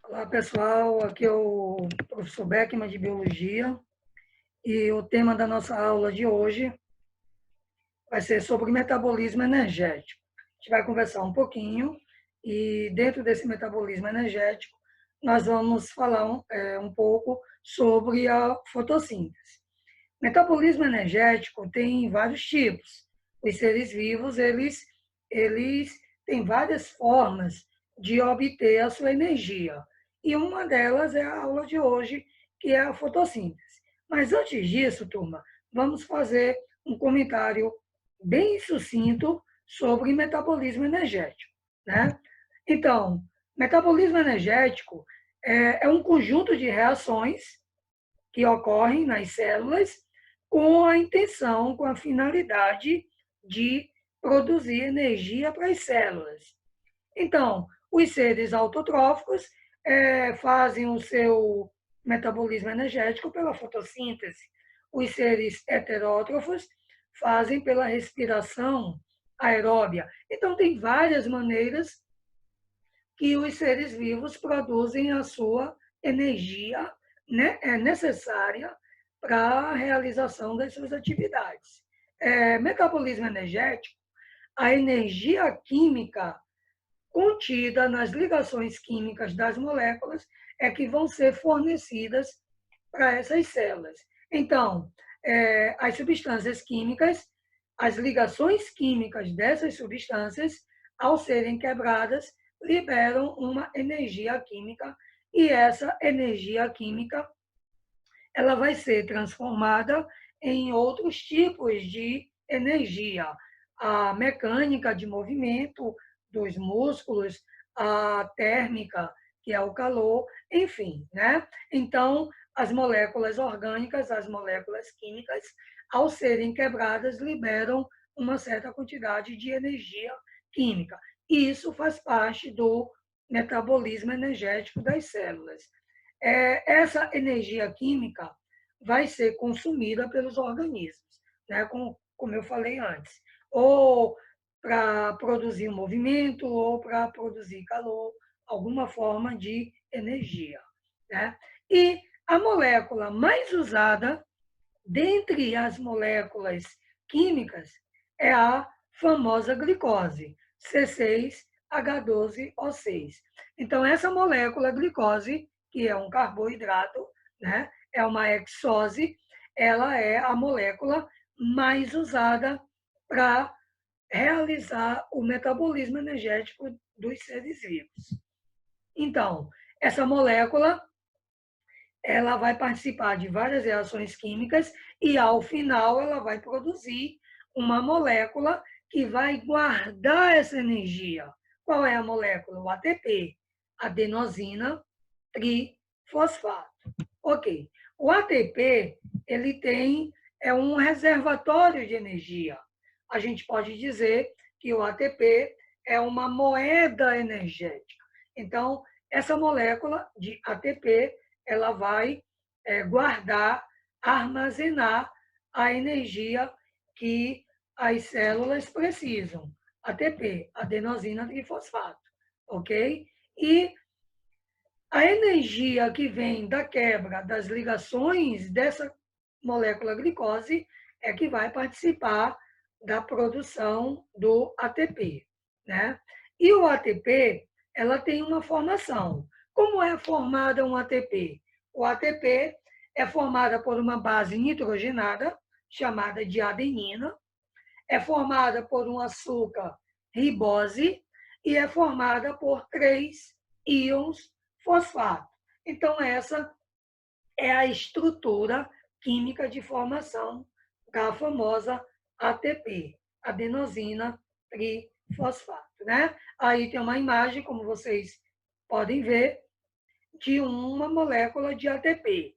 Olá, pessoal. Aqui é o professor Beckman, de Biologia, e o tema da nossa aula de hoje vai ser sobre metabolismo energético. A gente vai conversar um pouquinho, e dentro desse metabolismo energético, nós vamos falar um pouco sobre a fotossíntese. Metabolismo energético tem vários tipos. Os seres vivos, eles têm várias formas de obter a sua energia. E uma delas é a aula de hoje, que é a fotossíntese. Mas antes disso, turma, vamos fazer um comentário bem sucinto sobre metabolismo energético, né? Então, metabolismo energético é um conjunto de reações que ocorrem nas células com a intenção, com a finalidade de produzir energia para as células. Então, os seres autotróficos fazem o seu metabolismo energético pela fotossíntese. Os seres heterótrofos fazem pela respiração aeróbia. Então, tem várias maneiras que os seres vivos produzem a sua energia, né, necessária para a realização das suas atividades. Metabolismo energético, a energia química contida nas ligações químicas das moléculas é que vão ser fornecidas para essas células. Então, as substâncias químicas, as ligações químicas dessas substâncias, ao serem quebradas, liberam uma energia química, e essa energia química ela vai ser transformada em outros tipos de energia. A mecânica de movimento dos músculos, a térmica, que é o calor, enfim, né? Então, as moléculas orgânicas, as moléculas químicas, ao serem quebradas, liberam uma certa quantidade de energia química. E isso faz parte do metabolismo energético das células. Essa energia química vai ser consumida pelos organismos, né? Como eu falei antes, ou para produzir um movimento, ou para produzir calor, alguma forma de energia, né? E a molécula mais usada dentre as moléculas químicas é a famosa glicose, C6H12O6. Então, essa molécula glicose, que é um carboidrato, né, é uma hexose, ela é a molécula mais usada para realizar o metabolismo energético dos seres vivos. Então, essa molécula ela vai participar de várias reações químicas e, ao final, ela vai produzir uma molécula que vai guardar essa energia. Qual é a molécula? O ATP, adenosina trifosfato. Ok. O ATP, ele é um reservatório de energia. A gente pode dizer que o ATP é uma moeda energética. Então, essa molécula de ATP ela vai guardar, armazenar a energia que as células precisam. ATP, adenosina trifosfato, ok? E a energia que vem da quebra das ligações dessa molécula glicose é que vai participar da produção do ATP, né? E o ATP, ela tem uma formação. Como é formada um ATP? O ATP é formada por uma base nitrogenada, chamada de adenina, é formada por um açúcar ribose e é formada por 3 íons fosfato. Então, essa é a estrutura química de formação da famosa ATP, adenosina trifosfato, né? Aí tem uma imagem, como vocês podem ver, de uma molécula de ATP.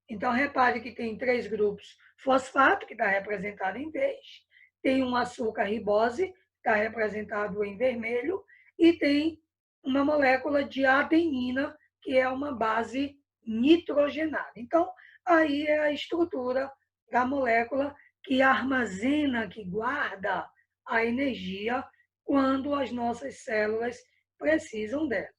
Então, repare que tem 3 grupos fosfato, que está representado em verde, tem um açúcar ribose, que está representado em vermelho, e tem uma molécula de adenina, que é uma base nitrogenada. Então, aí é a estrutura da molécula que armazena, que guarda a energia quando as nossas células precisam dela.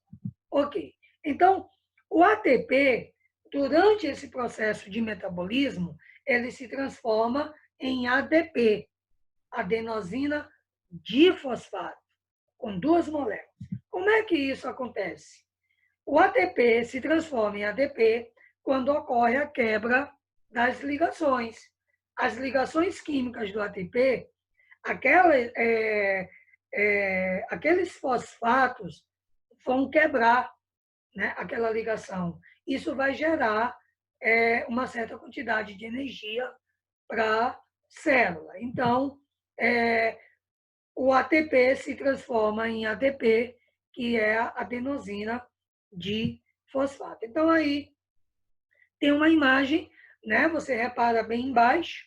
Ok. Então, O ATP, durante esse processo de metabolismo, ele se transforma em ADP, adenosina difosfato, com 2 moléculas. Como é que isso acontece? O ATP se transforma em ADP quando ocorre a quebra das ligações. As ligações químicas do ATP, aqueles fosfatos vão quebrar, né, aquela ligação. Isso vai gerar uma certa quantidade de energia para a célula. Então, o ATP se transforma em ADP, que é a adenosina difosfato. Então, aí tem uma imagem, né? Você repara bem embaixo.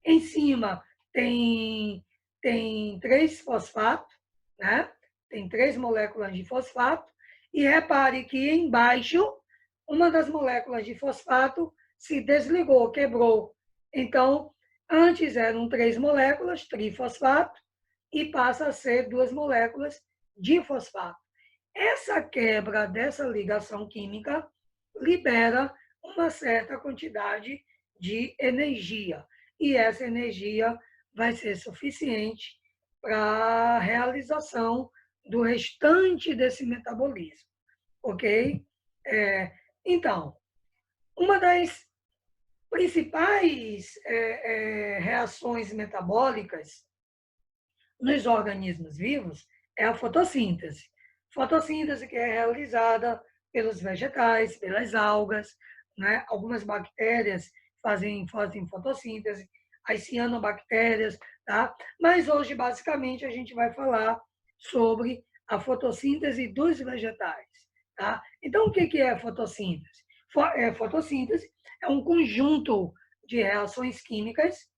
Em cima tem 3 fosfatos, né? Tem 3 moléculas de fosfato. E repare que embaixo, uma das moléculas de fosfato se desligou, quebrou. Então, antes eram 3 moléculas, trifosfato, e passa a ser 2 moléculas de fosfato. Essa quebra dessa ligação química libera uma certa quantidade de energia. E essa energia vai ser suficiente para a realização do restante desse metabolismo. Ok? Então, uma das principais reações metabólicas nos organismos vivos é a fotossíntese. Fotossíntese que é realizada pelos vegetais, pelas algas, né? Algumas bactérias fazem fotossíntese, as cianobactérias, tá? Mas hoje, basicamente, a gente vai falar sobre a fotossíntese dos vegetais, tá? Então, o que é fotossíntese? Fotossíntese é um conjunto de reações químicas,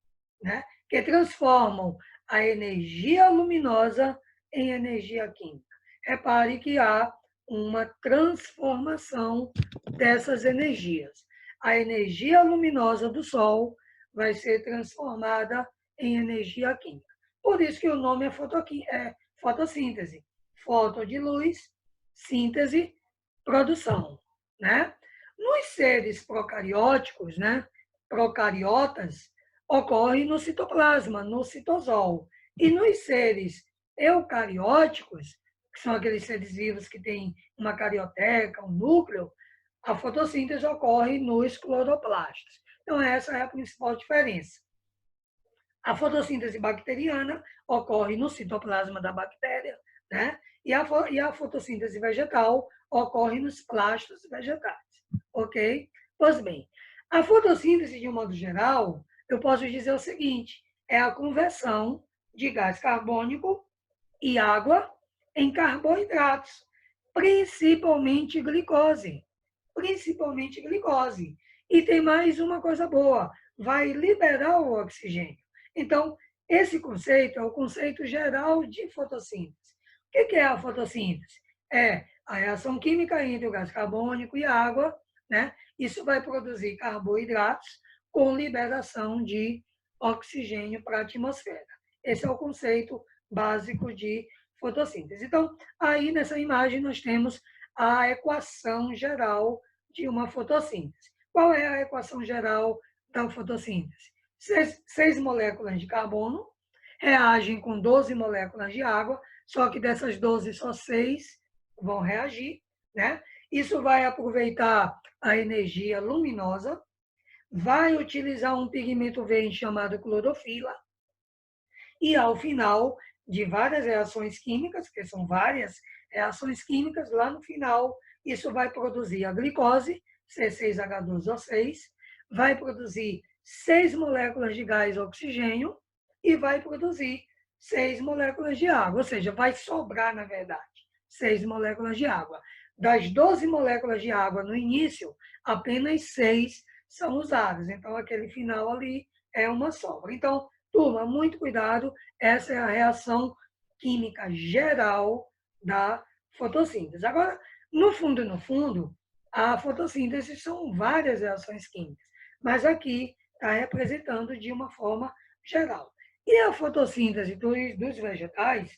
né, que transformam a energia luminosa em energia química. Repare que há uma transformação dessas energias. A energia luminosa do Sol vai ser transformada em energia química. Por isso que o nome é fotossíntese. Foto de luz, síntese, produção, né? Nos seres procarióticos, né, procariotas, ocorre no citoplasma, no citosol. E nos seres eucarióticos, que são aqueles seres vivos que têm uma carioteca, um núcleo, a fotossíntese ocorre nos cloroplastos. Então, essa é a principal diferença. A fotossíntese bacteriana ocorre no citoplasma da bactéria, né? E a fotossíntese vegetal ocorre nos plastos vegetais, ok? Pois bem, a fotossíntese, de um modo geral, eu posso dizer o seguinte, é a conversão de gás carbônico e água em carboidratos, principalmente glicose. Principalmente glicose. E tem mais uma coisa boa, vai liberar o oxigênio. Então, esse conceito é o conceito geral de fotossíntese. O que é a fotossíntese? É a reação química entre o gás carbônico e a água, né? Isso vai produzir carboidratos com liberação de oxigênio para a atmosfera. Esse é o conceito básico de fotossíntese. Então, aí nessa imagem nós temos a equação geral de uma fotossíntese. Qual é a equação geral da fotossíntese? 6 moléculas de carbono reagem com 12 moléculas de água, só que dessas 12, só 6 vão reagir, né? Isso vai aproveitar a energia luminosa, vai utilizar um pigmento verde chamado clorofila, e ao final de várias reações químicas, que são várias reações químicas, lá no final, isso vai produzir a glicose, C6H12O6, vai produzir 6 moléculas de gás oxigênio e vai produzir 6 moléculas de água, ou seja, vai sobrar, na verdade, 6 moléculas de água. Das 12 moléculas de água no início, apenas 6 são usadas. Então, aquele final ali é uma sobra. Então, turma, muito cuidado, essa é a reação química geral da fotossíntese. Agora, no fundo, a fotossíntese são várias reações químicas, mas aqui está representando de uma forma geral. E a fotossíntese dos vegetais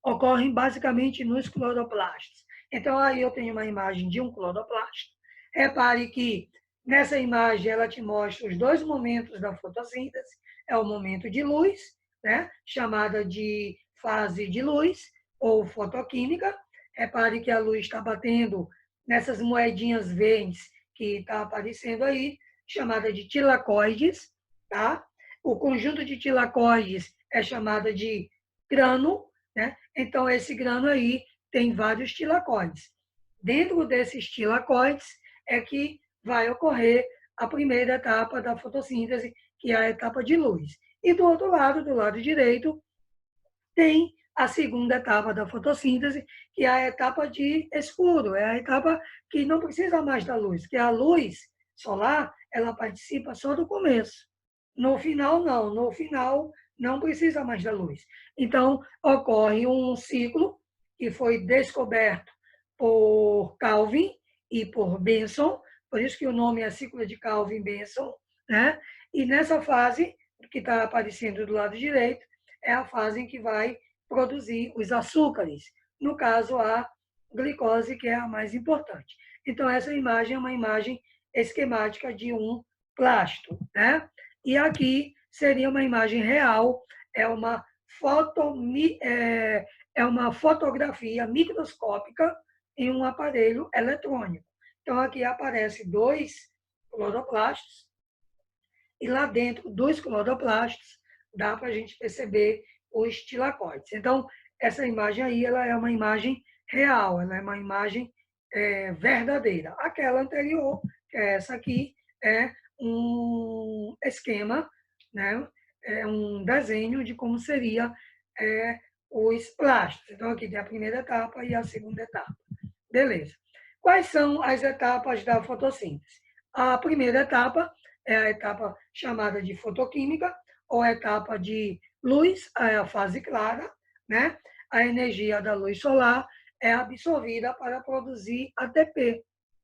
ocorre basicamente nos cloroplastos. Então, aí eu tenho uma imagem de um cloroplasto. Repare que nessa imagem ela te mostra os dois momentos da fotossíntese. É o momento de luz, né, chamada de fase de luz, ou fotoquímica. Repare que a luz está batendo nessas moedinhas verdes que está aparecendo aí, chamada de tilacoides, tá? O conjunto de tilacoides é chamada de grano, né? Então, esse grano aí tem vários tilacoides. Dentro desses tilacoides é que vai ocorrer a primeira etapa da fotossíntese, que é a etapa de luz. E do lado direito, tem a segunda etapa da fotossíntese, que é a etapa de escuro, é a etapa que não precisa mais da luz, que a luz solar, ela participa só do começo. No final, não. No final, não precisa mais da luz. Então, ocorre um ciclo que foi descoberto por Calvin e por Benson, por isso que o nome é ciclo de Calvin-Benson, né? E nessa fase, que está aparecendo do lado direito, é a fase em que vai produzir os açúcares, no caso a glicose, que é a mais importante. Então, essa imagem é uma imagem esquemática de um plasto, né? E aqui seria uma imagem real, é uma, é uma fotografia microscópica em um aparelho eletrônico. Então, aqui aparece dois cloroplastos, e lá dentro dos cloroplastos dá para a gente perceber os tilacoides. Então, essa imagem aí ela é uma imagem real, ela é uma imagem verdadeira. Aquela anterior, que é essa aqui, é um esquema, né? É um desenho de como seria os plásticos. Então, aqui tem a primeira etapa e a segunda etapa. Beleza. Quais são as etapas da fotossíntese? A primeira etapa é a etapa chamada de fotoquímica, ou etapa de luz, é a fase clara, né? A energia da luz solar é absorvida para produzir ATP,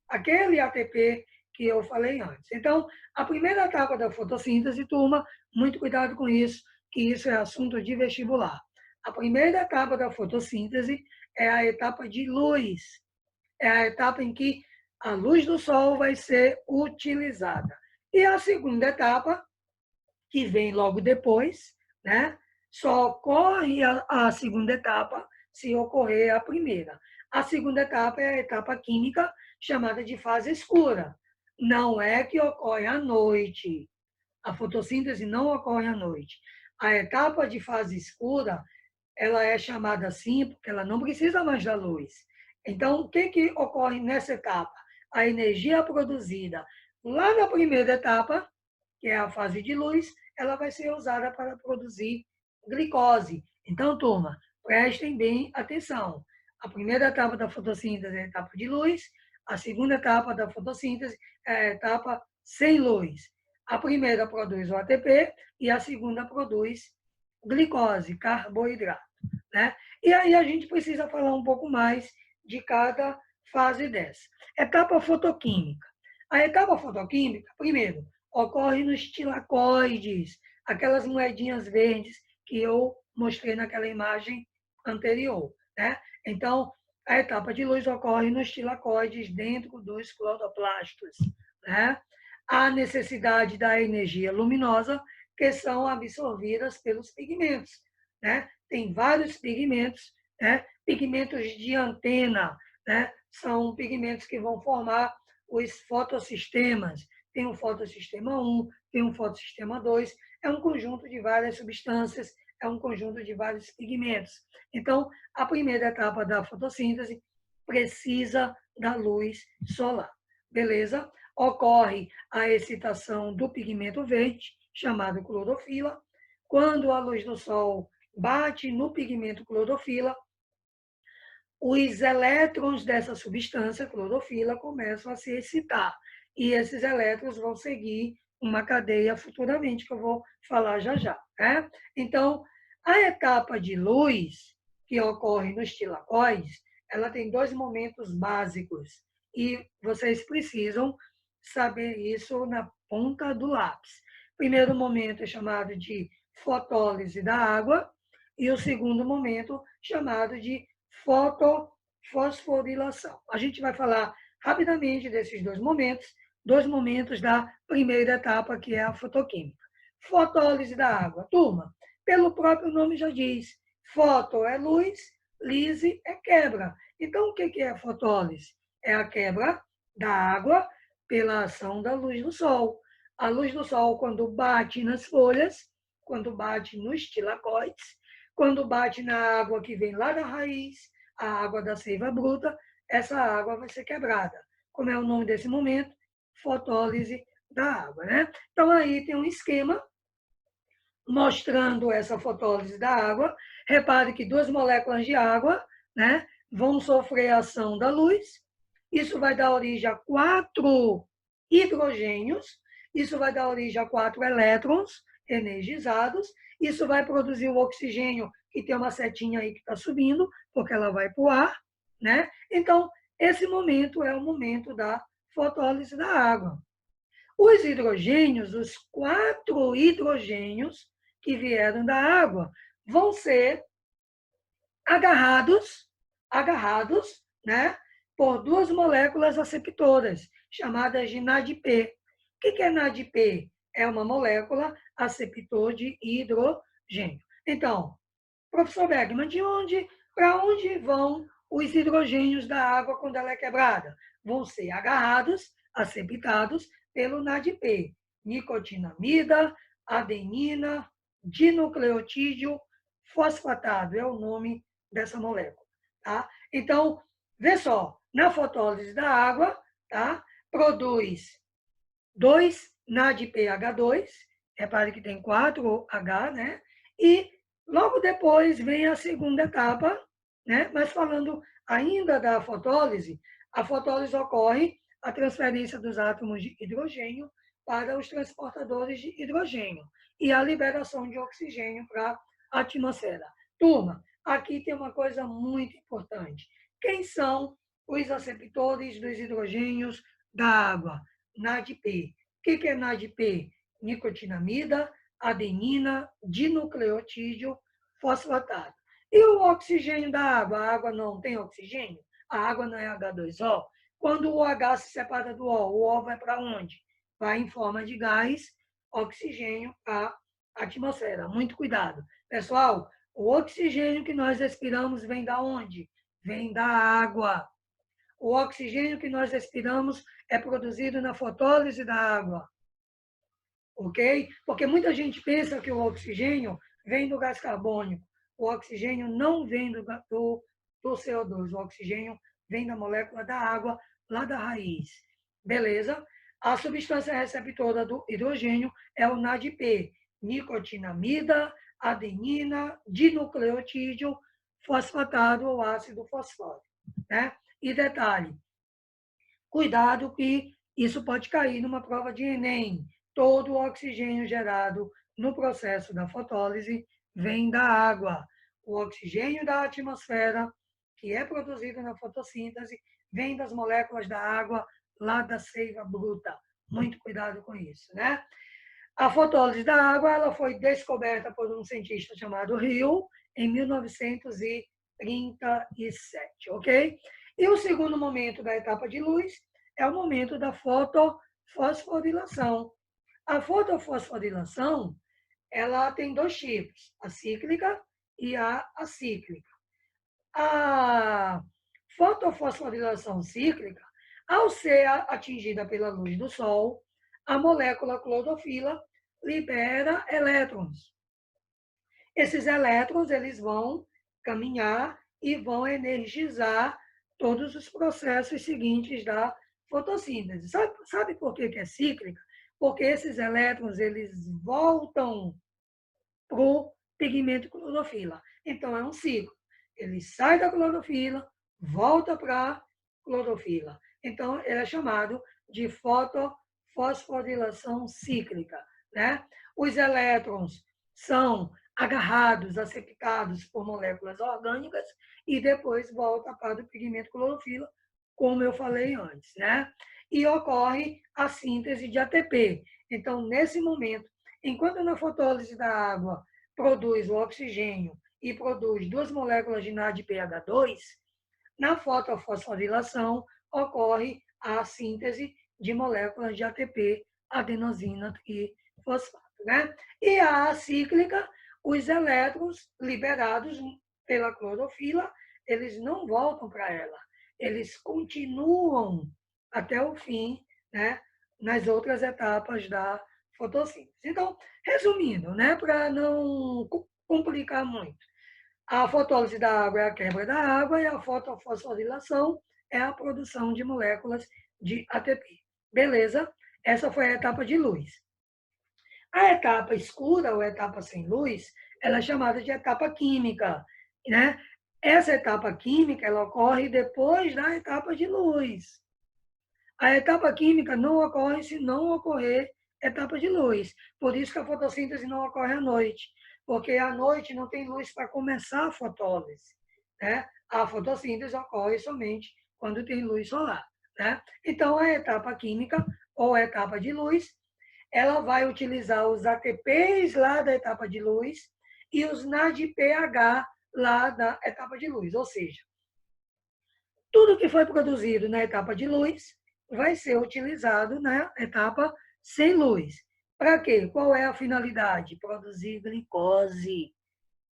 aquele ATP que eu falei antes. Então, a primeira etapa da fotossíntese, turma, muito cuidado com isso, que isso é assunto de vestibular. A primeira etapa da fotossíntese é a etapa de luz, é a etapa em que a luz do sol vai ser utilizada. E a segunda etapa, que vem logo depois, né? Só ocorre a segunda etapa se ocorrer a primeira. A segunda etapa é a etapa química, chamada de fase escura. Não é que ocorre à noite. A fotossíntese não ocorre à noite. A etapa de fase escura, ela é chamada assim porque ela não precisa mais da luz. Então, o que ocorre nessa etapa? A energia produzida lá na primeira etapa, que é a fase de luz, ela vai ser usada para produzir glicose. Então, turma, prestem bem atenção. A primeira etapa da fotossíntese é a etapa de luz, a segunda etapa da fotossíntese é a etapa sem luz. A primeira produz o ATP e a segunda produz glicose, carboidrato, né? E aí a gente precisa falar um pouco mais de cada fase dessa. Etapa fotoquímica. A etapa fotoquímica, primeiro, ocorre nos tilacoides, aquelas moedinhas verdes que eu mostrei naquela imagem anterior, né? Então, a etapa de luz ocorre nos tilacoides dentro dos cloroplastos, né? Há necessidade da energia luminosa que são absorvidas pelos pigmentos, né? Tem vários pigmentos, né? Pigmentos de antena, né? São pigmentos que vão formar os fotossistemas. Tem o fotossistema 1, tem o fotossistema 2, é um conjunto de várias substâncias, é um conjunto de vários pigmentos. Então, a primeira etapa da fotossíntese precisa da luz solar, beleza? Ocorre a excitação do pigmento verde, chamado clorofila. Quando a luz do sol bate no pigmento clorofila, os elétrons dessa substância, clorofila, começam a se excitar. E esses elétrons vão seguir uma cadeia futuramente, que eu vou falar já já. Né? Então, a etapa de luz, que ocorre nos tilacoides, ela tem dois momentos básicos. E vocês precisam saber isso na ponta do lápis. O primeiro momento é chamado de fotólise da água, e o segundo momento chamado de fosforilação. A gente vai falar rapidamente desses dois momentos da primeira etapa, que é a fotoquímica. Fotólise da água. Turma, pelo próprio nome já diz, foto é luz, lise é quebra. Então, o que é a fotólise? É a quebra da água pela ação da luz do sol. A luz do sol, quando bate nas folhas, quando bate nos tilacóides, quando bate na água que vem lá da raiz, a água da seiva bruta, essa água vai ser quebrada. Como é o nome desse momento? Fotólise da água, né? Então, aí tem um esquema mostrando essa fotólise da água. Repare que duas moléculas de água, né, vão sofrer a ação da luz. Isso vai dar origem a 4 hidrogênios. Isso vai dar origem a 4 elétrons energizados. Isso vai produzir o oxigênio, que tem uma setinha aí que está subindo, porque ela vai para o ar, né? Então, esse momento é o momento da fotólise da água. Os hidrogênios, os 4 hidrogênios que vieram da água, vão ser agarrados, né, por duas moléculas aceptoras, chamadas de NADP. O que é NADP? É uma molécula aceptor de hidrogênio. Então, professor Bergman, para onde vão os hidrogênios da água quando ela é quebrada? Vão ser agarrados, aceptados pelo NADP. Nicotinamida, adenina, dinucleotídeo fosfatado é o nome dessa molécula. Tá? Então, vê só, na fotólise da água, tá? Produz 2 NADPH2, repare que tem 4 H, né? E logo depois vem a segunda etapa, né? Mas falando ainda da fotólise, a fotólise ocorre a transferência dos átomos de hidrogênio para os transportadores de hidrogênio e a liberação de oxigênio para a atmosfera. Turma, aqui tem uma coisa muito importante. Quem são os aceptores dos hidrogênios da água? NADP. O que é NADP? Nicotinamida, adenina, dinucleotídeo fosfatado. E o oxigênio da água? A água não tem oxigênio? A água não é H2O? Quando o H se separa do O vai para onde? Vai em forma de gás, oxigênio para a atmosfera. Muito cuidado. Pessoal, o oxigênio que nós respiramos vem da onde? Vem da água. O oxigênio que nós respiramos é produzido na fotólise da água. Ok? Porque muita gente pensa que o oxigênio vem do gás carbônico. O oxigênio não vem do CO2. O oxigênio vem da molécula da água, lá da raiz. Beleza? A substância receptora do hidrogênio é o NADP, nicotinamida, adenina, dinucleotídeo fosfatado ou ácido fosfórico. Né? E detalhe, cuidado que isso pode cair numa prova de Enem. Todo o oxigênio gerado no processo da fotólise vem da água. O oxigênio da atmosfera, que é produzido na fotossíntese, vem das moléculas da água lá da seiva bruta. Muito cuidado com isso, né? A fotólise da água ela foi descoberta por um cientista chamado Hill em 1937, ok? E o segundo momento da etapa de luz é o momento da fotofosforilação. A fotofosforilação ela tem dois tipos, a cíclica e a acíclica. A fotofosforilação cíclica, ao ser atingida pela luz do sol, a molécula clorofila libera elétrons. Esses elétrons eles vão caminhar e vão energizar todos os processos seguintes da fotossíntese. Sabe por que é cíclica? Porque esses elétrons eles voltam para o pigmento clorofila. Então, é um ciclo. Ele sai da clorofila, volta para a clorofila. Então, ele é chamado de fotofosforilação cíclica. Né? Os elétrons são agarrados, aceptados por moléculas orgânicas e depois volta para o pigmento clorofila, como eu falei antes, né? E ocorre a síntese de ATP. Então, nesse momento, enquanto na fotólise da água produz o oxigênio e produz duas moléculas de NADPH2, Na fotofosforilação, ocorre a síntese de moléculas de ATP, adenosina trifosfato, né? E a acíclica, os elétrons liberados pela clorofila, eles não voltam para ela, eles continuam até o fim, né, nas outras etapas da fotossíntese. Então, resumindo, né, para não complicar muito, a fotólise da água é a quebra da água e a fotofosforilação é a produção de moléculas de ATP. Beleza? Essa foi a etapa de luz. A etapa escura, ou etapa sem luz, ela é chamada de etapa química, né? Essa etapa química, ela ocorre depois da etapa de luz. A etapa química não ocorre se não ocorrer etapa de luz. Por isso que a fotossíntese não ocorre à noite, porque à noite não tem luz para começar a fotólise, né? A fotossíntese ocorre somente quando tem luz solar, né? Então, a etapa química, ou a etapa de luz, ela vai utilizar os ATPs lá da etapa de luz e os NADPH lá da etapa de luz. Ou seja, tudo que foi produzido na etapa de luz vai ser utilizado na etapa sem luz. Para quê? Qual é a finalidade? Produzir glicose.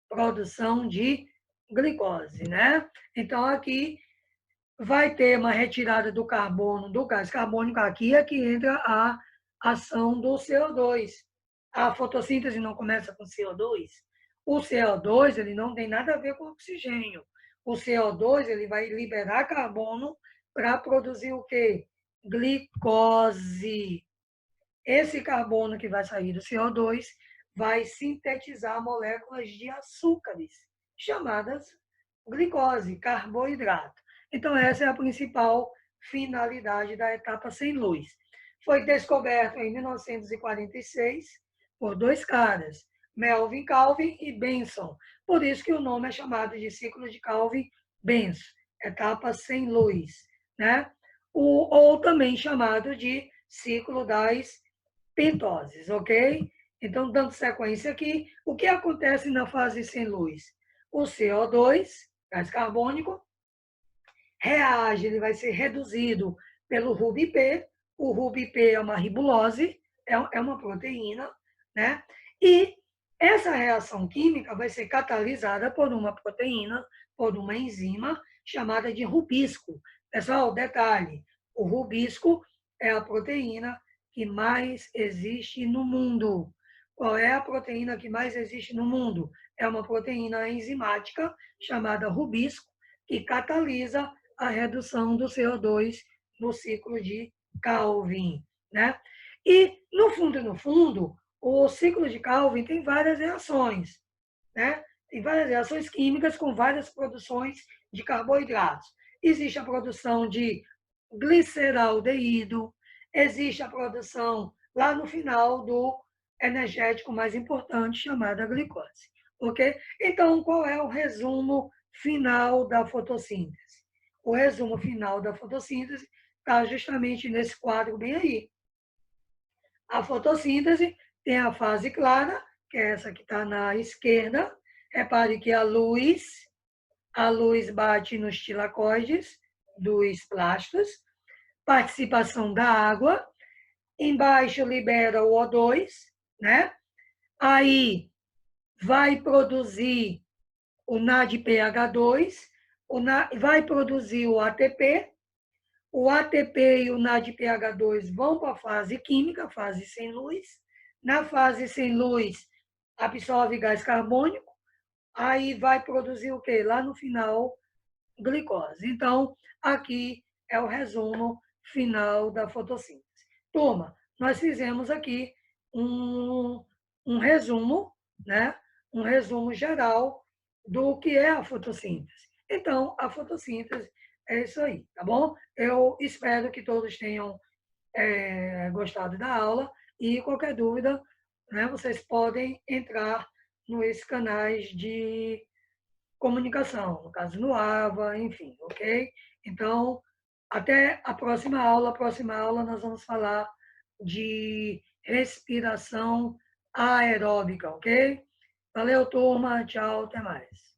Produção de glicose, né? Então, aqui vai ter uma retirada do carbono, do gás carbônico. Aqui é que entra a ação do CO2. A fotossíntese não começa com CO2. O CO2 ele não tem nada a ver com oxigênio. O CO2 ele vai liberar carbono para produzir o quê? Glicose. Esse carbono que vai sair do CO2 vai sintetizar moléculas de açúcares, chamadas glicose, carboidrato. Então, essa é a principal finalidade da etapa sem luz. Foi descoberto em 1946 por dois caras, Melvin Calvin e Benson. Por isso que o nome é chamado de ciclo de Calvin-Benson, etapa sem luz, né? Ou também chamado de ciclo das pentoses, ok? Então, dando sequência aqui, o que acontece na fase sem luz? O CO2, gás carbônico, reage, ele vai ser reduzido pelo RUBP. O RUBP é uma ribulose, é uma proteína, né? E essa reação química vai ser catalisada por uma proteína, por uma enzima chamada de rubisco. Pessoal, detalhe, o rubisco é a proteína que mais existe no mundo. Qual é a proteína que mais existe no mundo? É uma proteína enzimática chamada rubisco, que catalisa a redução do CO2 no ciclo de Calvin, né? E, no fundo, o ciclo de Calvin tem várias reações, né? Tem várias reações químicas com várias produções de carboidratos. Existe a produção de gliceraldeído, existe a produção lá no final do energético mais importante, chamada glicose. Ok? Então, qual é o resumo final da fotossíntese? O resumo final da fotossíntese está justamente nesse quadro bem aí. A fotossíntese tem a fase clara, que é essa que está na esquerda. Repare que a luz bate nos tilacoides dos plastos. Participação da água. Embaixo libera o O2, né? Aí vai produzir o NADPH2, vai produzir o ATP. O ATP e o NADPH2 vão para a fase química, fase sem luz. Na fase sem luz, absorve gás carbônico, aí vai produzir o quê? Lá no final, glicose. Então, aqui é o resumo final da fotossíntese. Turma, nós fizemos aqui um resumo, né? Um resumo geral do que é a fotossíntese. Então, a fotossíntese é isso aí, tá bom? Eu espero que todos tenham gostado da aula e qualquer dúvida, né, vocês podem entrar nos canais de comunicação, no caso no AVA, enfim, ok? Então, até a próxima aula. A próxima aula nós vamos falar de respiração aeróbica, ok? Valeu, turma. Tchau, até mais.